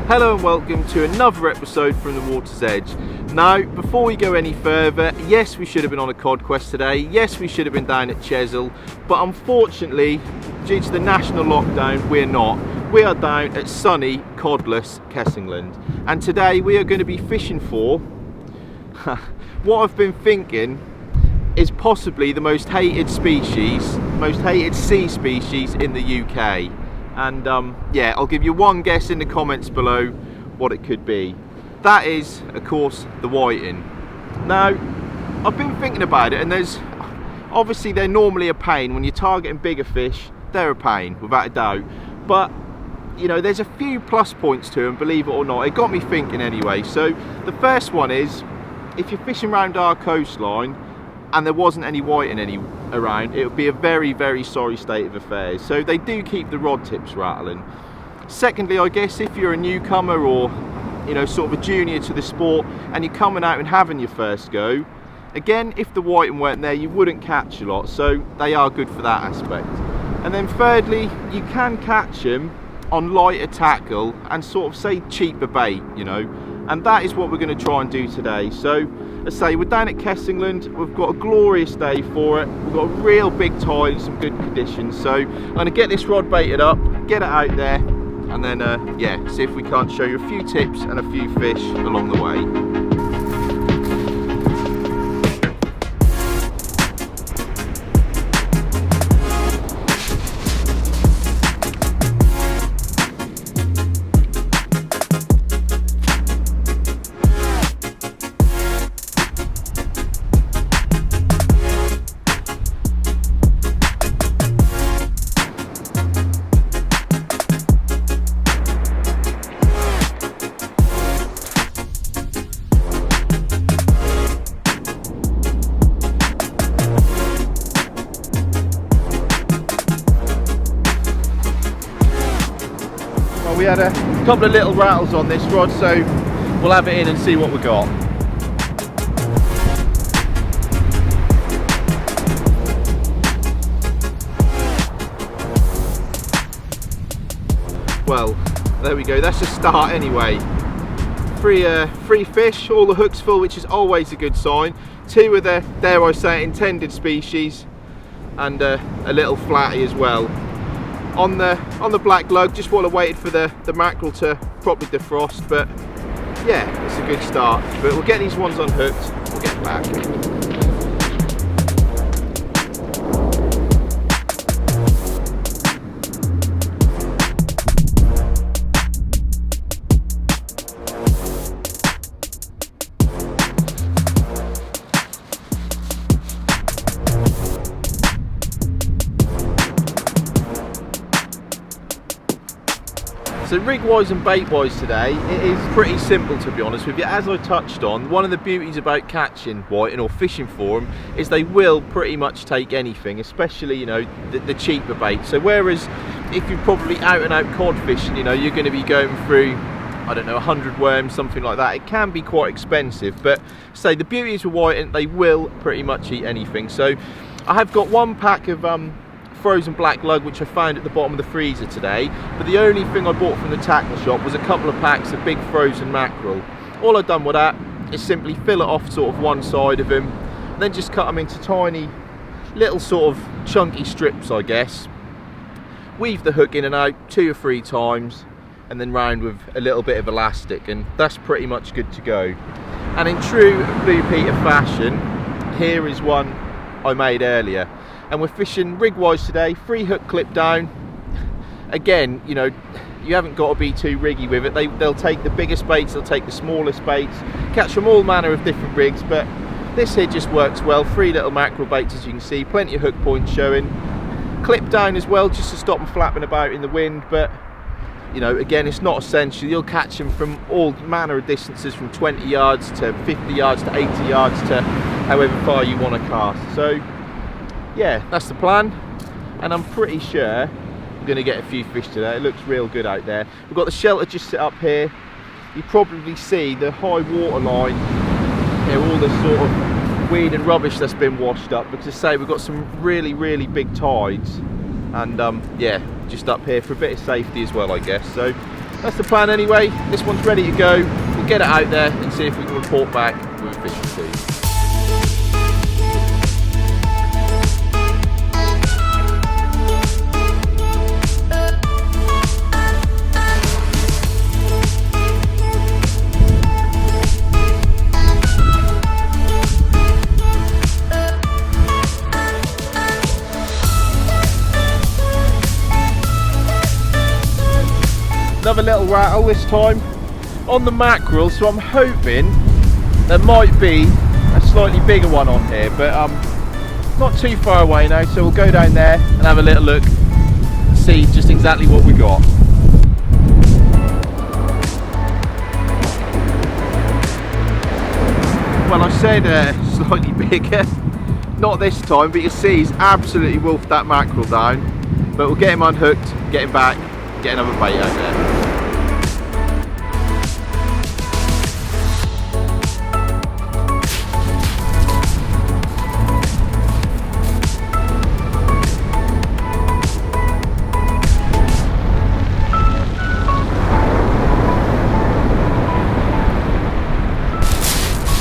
Hello and welcome to another episode from the Water's Edge. Now, before we go any further, yes, we should have been on a Cod Quest today, yes, we should have been down at Chesil, but unfortunately, due to the national lockdown, we're not. We are down at sunny, codless Kessingland, and today we are going to be fishing for what I've been thinking is possibly the most hated species, most hated sea species in the UK. And yeah, I'll give you one guess in the comments below what it could be. That is, of course, the whiting. Now, I've been thinking about it, and obviously they're normally a pain. When you're targeting bigger fish, they're a pain, without a doubt. But, you know, there's a few plus points to them, believe it or not. It got me thinking anyway. So, the first one is, if you're fishing around our coastline, and there wasn't any whiting around, it would be a very, very sorry state of affairs. So they do keep the rod tips rattling. Secondly, I guess if you're a newcomer or, you know, sort of a junior to the sport and you're coming out and having your first go, again, if the whiting weren't there, you wouldn't catch a lot. So they are good for that aspect. And then thirdly, you can catch them on lighter tackle and sort of say cheaper bait, you know, and that is what we're going to try and do today. So as I say, we're down at Kessingland, we've got a glorious day for it, we've got a real big tide, some good conditions, so I'm going to get this rod baited up, get it out there, and then yeah, see if we can't show you a few tips and a few fish along the way. We had a couple of little rattles on this rod, so we'll have it in and see what we got. Well, there we go, that's a start anyway. Three fish, all the hooks full, which is always a good sign. Two of the, dare I say, intended species, and a little flatty as well. On the black lug, just while I waited for the mackerel to properly defrost, but yeah, it's a good start. But we'll get these ones unhooked, we'll get back. So rig-wise and bait-wise today, it is pretty simple, to be honest with you. As I touched on, one of the beauties about catching whiting or fishing for them is they will pretty much take anything, especially, you know, the cheaper bait. So whereas if you're probably out and out cod fishing, you know, you're going to be going through, I don't know, 100 worms, something like that, it can be quite expensive. But say the beauty is with whiting, they will pretty much eat anything. So I have got one pack of frozen black lug, which I found at the bottom of the freezer today, but the only thing I bought from the tackle shop was a couple of packs of big frozen mackerel. All I've done with that is simply fill it off sort of one side of him, then just cut them into tiny little sort of chunky strips, I guess, weave the hook in and out 2 or 3 times, and then round with a little bit of elastic, and that's pretty much good to go. And in true Blue Peter fashion, here is one I made earlier. And we're fishing rig-wise today, 3 hook clip down. Again, you know, you haven't got to be too riggy with it. They'll take the biggest baits, they'll take the smallest baits, catch from all manner of different rigs, but this here just works well. 3 little mackerel baits, as you can see, plenty of hook points showing. Clip down as well, just to stop them flapping about in the wind, but, you know, again, it's not essential. You'll catch them from all manner of distances, from 20 yards to 50 yards to 80 yards to however far you want to cast. So yeah, that's the plan, and I'm pretty sure we're going to get a few fish today. It looks real good out there. We've got the shelter just set up here. You probably see the high water line, you know, all the sort of weed and rubbish that's been washed up, because, as I say, we've got some really, really big tides, and yeah, just up here for a bit of safety as well, I guess. So that's the plan anyway. This one's ready to go. We'll get it out there and see if we can report back with efficiency. Another little rattle this time on the mackerel, so I'm hoping there might be a slightly bigger one on here, but not too far away now, so we'll go down there and have a little look and see just exactly what we got. Well, I said slightly bigger, not this time, but you see he's absolutely wolfed that mackerel down, but we'll get him unhooked, get him back, get another bait out there.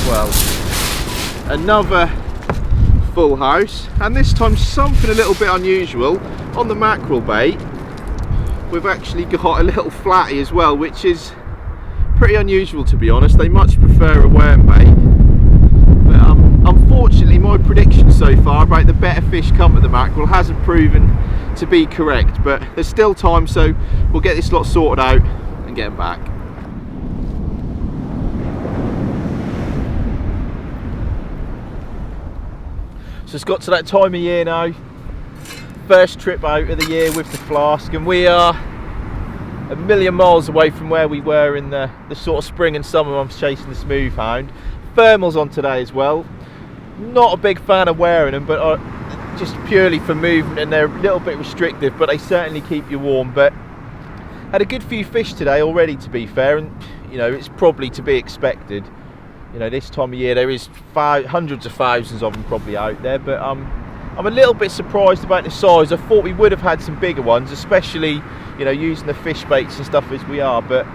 Well, another full house, and this time something a little bit unusual on the mackerel bait. We've actually got a little flatty as well, which is pretty unusual, to be honest. They much prefer a worm bait, but unfortunately my prediction so far about the better fish come to the mackerel hasn't proven to be correct, but there's still time, so we'll get this lot sorted out and get them back. So it's got to that time of year now, first trip out of the year with the flask, and we are a million miles away from where we were in the sort of spring and summer months chasing the smooth hound. Thermals on today as well. Not a big fan of wearing them, but just purely for movement, and they're a little bit restrictive, but they certainly keep you warm. But had a good few fish today already, to be fair, and you know, it's probably to be expected. You know, this time of year there is hundreds of thousands of them probably out there, but I'm a little bit surprised about the size. I thought we would have had some bigger ones, especially, you know, using the fish baits and stuff as we are, but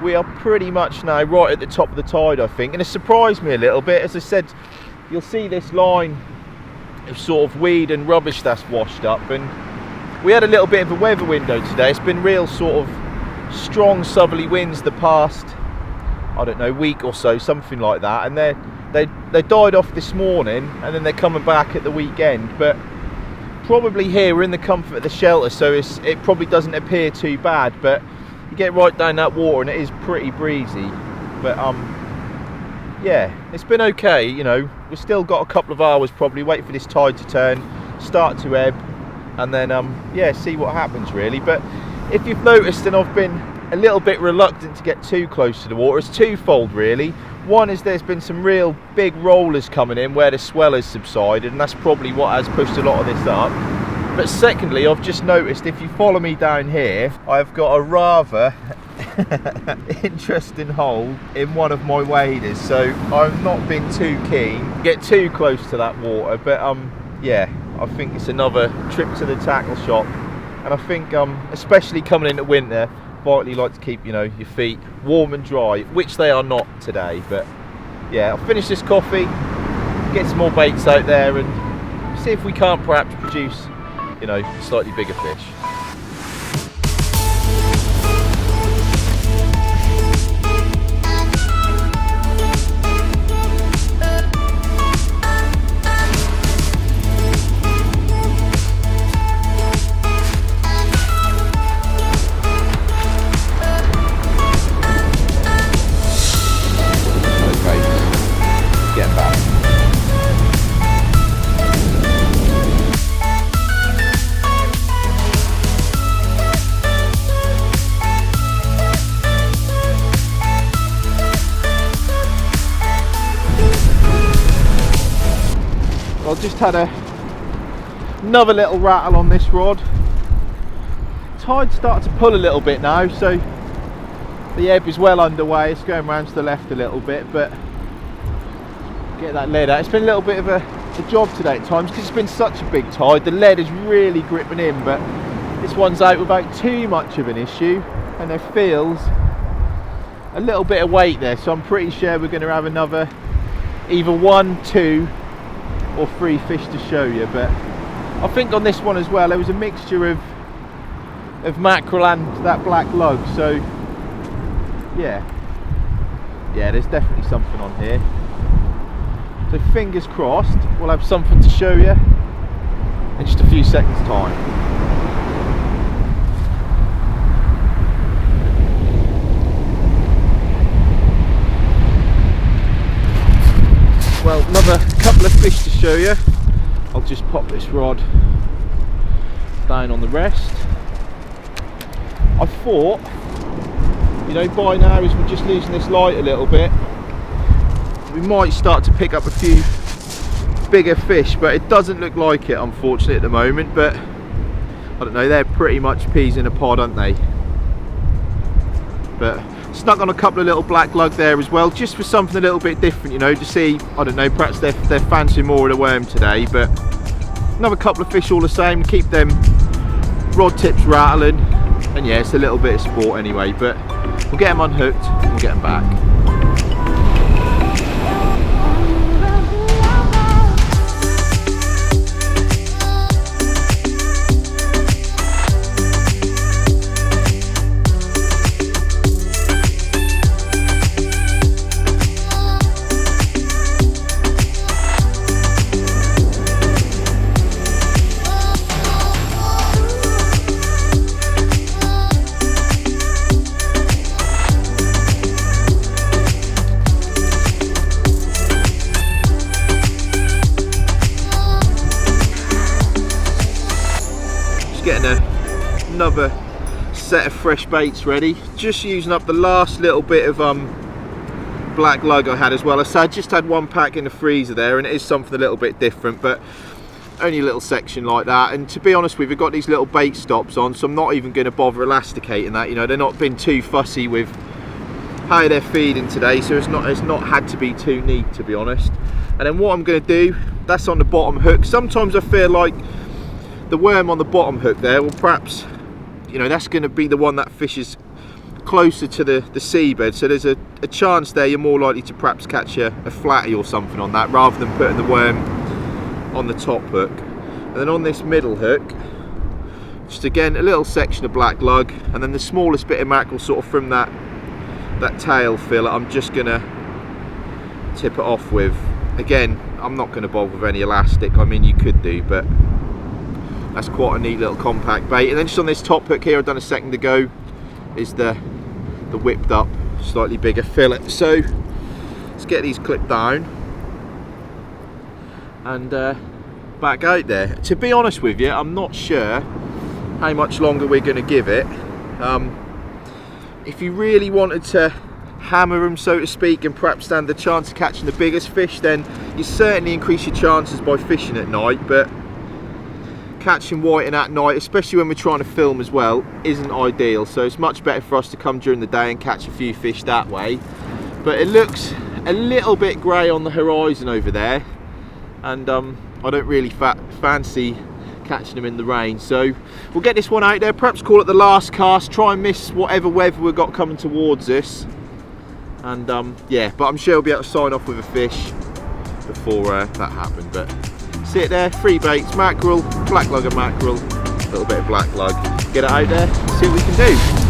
we are pretty much now right at the top of the tide, I think, and it surprised me a little bit. As I said, you'll see this line of sort of weed and rubbish that's washed up, and we had a little bit of a weather window today. It's been real sort of strong southerly winds the past, I don't know, week or so, something like that, and they died off this morning, and then they're coming back at the weekend. But probably here we're in the comfort of the shelter, so it probably doesn't appear too bad, but you get right down that water and it is pretty breezy. But yeah, it's been okay. You know, we've still got a couple of hours probably, wait for this tide to turn, start to ebb, and then yeah, see what happens really. But if you've noticed, and I've been a little bit reluctant to get too close to the water, it's twofold really. One is there's been some real big rollers coming in where the swell has subsided, and that's probably what has pushed a lot of this up. But secondly, I've just noticed, if you follow me down here, I've got a rather interesting hole in one of my waders, so I've not been too keen to get too close to that water. But yeah, I think it's another trip to the tackle shop, and I think especially coming into winter, vitally like to keep, you know, your feet warm and dry, which they are not today. But yeah, I'll finish this coffee, get some more baits out there, and see if we can't perhaps produce, you know, slightly bigger fish. I've just had another little rattle on this rod. Tide's starting to pull a little bit now, so the ebb is well underway. It's going round to the left a little bit, but get that lead out. It's been a little bit of a job today at times because it's been such a big tide. The lead is really gripping in, but this one's out without too much of an issue. and there feels a little bit of weight there, so I'm pretty sure we're going to have another either 1, 2 or 3 fish to show you. But I think on this one as well there was a mixture of mackerel and that black lug, so yeah, there's definitely something on here. So fingers crossed we'll have something to show you in just a few seconds time. Well, another couple of fish to show you. I'll just pop this rod down on the rest. I thought, you know, by now as we're just losing this light a little bit, we might start to pick up a few bigger fish, but it doesn't look like it unfortunately at the moment. But I don't know, they're pretty much peas in a pod, aren't they? But snuck on a couple of little black lug there as well, just for something a little bit different, you know, to see, I don't know, perhaps they're fancying more of the worm today. But another couple of fish all the same, keep them rod tips rattling, and yeah, it's a little bit of sport anyway. But we'll get them unhooked and we'll get them back. Getting another set of fresh baits ready, just using up the last little bit of black lug I had as well. I just had one pack in the freezer there, and it is something a little bit different, but only a little section like that. And to be honest with you, we've got these little bait stops on, so I'm not even going to bother elasticating that. You know, they're not been too fussy with how they're feeding today, so it's not had to be too neat, to be honest. And then what I'm going to do, that's on the bottom hook. Sometimes I feel like the worm on the bottom hook there, well, perhaps, you know, that's going to be the one that fishes closer to the seabed, so there's a chance there you're more likely to perhaps catch a flatty or something on that, rather than putting the worm on the top hook. And then on this middle hook, just again a little section of black lug, and then the smallest bit of mackerel sort of from that tail fillet I'm just going to tip it off with. Again, I'm not going to bother with any elastic, I mean you could do, but that's quite a neat little compact bait. And then just on this top hook here, I've done a second ago, is the whipped up slightly bigger fillet. So let's get these clipped down and back out there. To be honest with you, I'm not sure how much longer we're going to give it. If you really wanted to hammer them, so to speak, and perhaps stand the chance of catching the biggest fish, then you certainly increase your chances by fishing at night. But catching whiting at night, especially when we're trying to film as well, isn't ideal. So it's much better for us to come during the day and catch a few fish that way. But it looks a little bit grey on the horizon over there, and I don't really fancy catching them in the rain. So we'll get this one out there, perhaps call it the last cast, try and miss whatever weather we've got coming towards us. And yeah, but I'm sure we'll be able to sign off with a fish before that happened. But sit there, 3 baits, mackerel, black lug and mackerel, a little bit of black lug. Get it out there, see what we can do.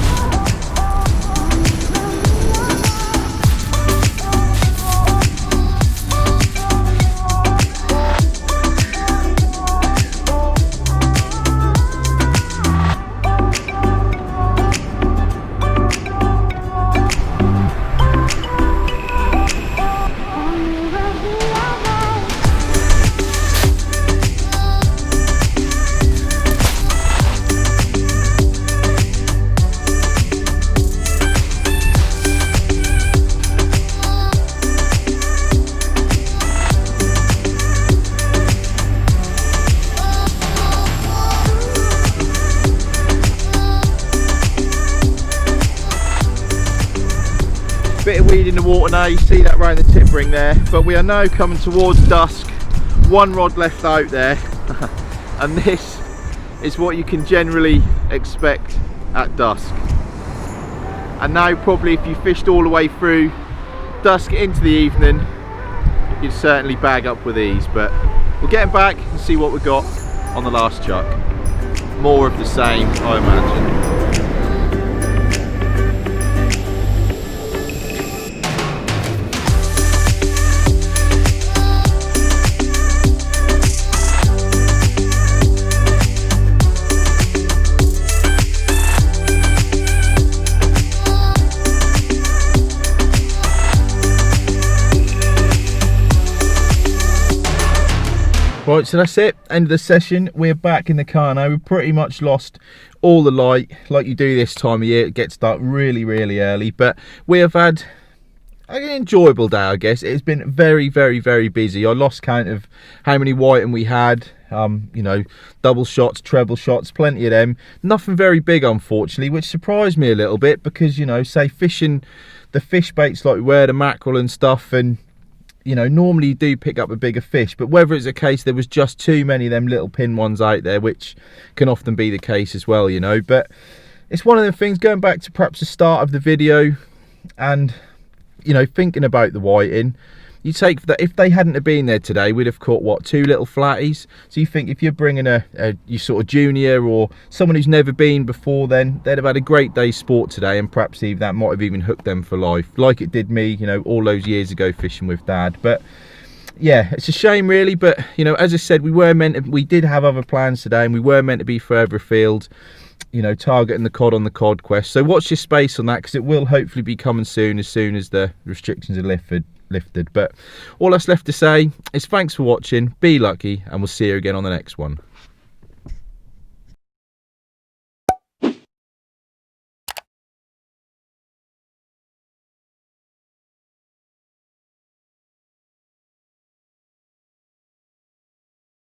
Bit of weed in the water now, you see that around the tip ring there, but we are now coming towards dusk. 1 rod left out there and this is what you can generally expect at dusk. And now probably if you fished all the way through dusk into the evening, you'd certainly bag up with ease. But we'll get back and see what we got on the last chuck. More of the same, I imagine. Right, so that's it, end of the session. We're back in the car now. We've pretty much lost all the light like you do this time of year. It gets dark really early, but we have had an enjoyable day, I guess. It's been very busy. I lost count of how many whiting we had. You know, double shots, treble shots, plenty of them. Nothing very big, unfortunately, which surprised me a little bit because, you know, say fishing the fish baits like we were, the mackerel and stuff, and you know, normally you do pick up a bigger fish, but whether it's a case there was just too many of them little pin ones out there, which can often be the case as well, you know. But it's one of the things, going back to perhaps the start of the video and, you know, thinking about the whiting, you take that if they hadn't have been there today, we'd have caught what, 2 little flatties. So you think if you're bringing you sort of junior or someone who's never been before, then they'd have had a great day's sport today, and perhaps even that might have even hooked them for life, like it did me, you know, all those years ago fishing with Dad. But yeah, it's a shame really. But you know, as I said, we did have other plans today, and we were meant to be further afield, you know, targeting the cod on the Cod Quest. So watch your space on that, because it will hopefully be coming soon as the restrictions are lifted. But all that's left to say is thanks for watching, be lucky, and we'll see you again on the next one.